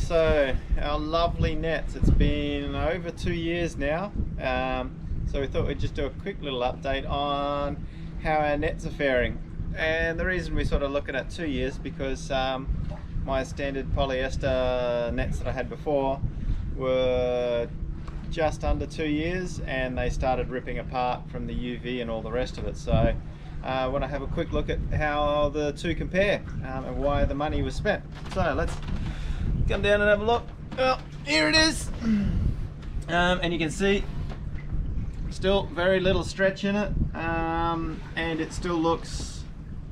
so our lovely nets, it's been over 2 years now, so we thought we'd just do a quick little update on how our nets are faring. And the reason we're sort of looking at 2 years because my standard polyester nets that I had before were just under 2 years and they started ripping apart from the UV and all the rest of it. So I want to have a quick look at how the two compare and why the money was spent. So let's come down and have a look. Oh, here it is. And you can see still very little stretch in it, and it still looks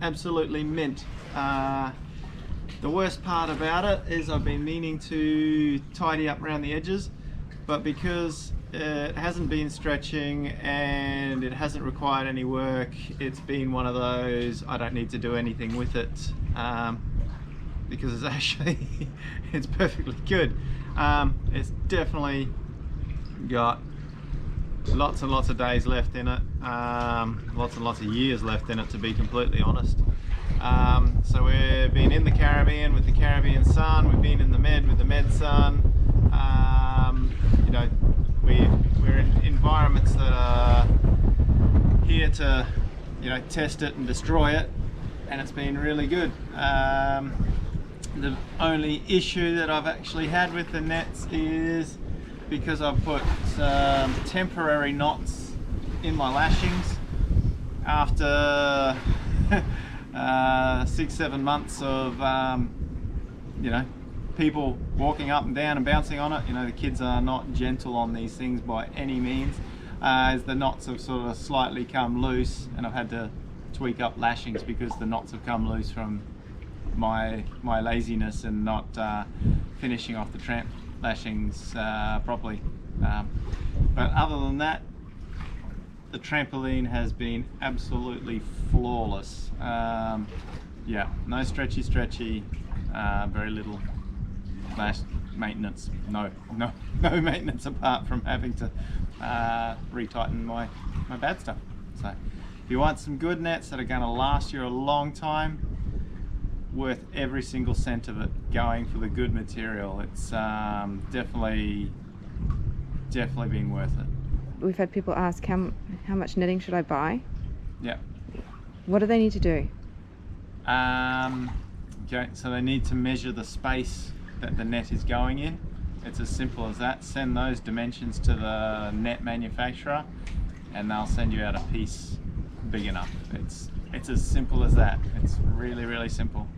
absolutely mint. The worst part about it is I've been meaning to tidy up around the edges, but because it hasn't been stretching and it hasn't required any work, it's been one of those I don't need to do anything with it, because it's actually it's perfectly good. It's definitely got lots and lots of days left in it, lots and lots of years left in it, to be completely honest. So we've been in the Caribbean with the Caribbean sun, we've been in the Med with the Med sun. You know, we're in environments that are here to, you know, test it and destroy it, and it's been really good. The only issue that I've actually had with the nets is because I've put some temporary knots in my lashings after 6-7 months of you know, people walking up and down and bouncing on it. You know, the kids are not gentle on these things by any means, as the knots have sort of slightly come loose, and I've had to tweak up lashings because the knots have come loose from my laziness and not finishing off the tramp lashings properly. But other than that, the Trampoline has been absolutely flawless. Yeah, no stretchy, very little lash maintenance. No maintenance apart from having to retighten my bad stuff. So if you want some good nets that are going to last you a long time, worth every single cent of it, going for the good material. It's definitely been worth it. We've had people ask how much netting should I buy? Yeah. What do they need to do? Okay, so they need to measure the space that the net is going in. It's as simple as that. Send those dimensions to the net manufacturer and they'll send you out a piece big enough. It's as simple as that. It's really simple.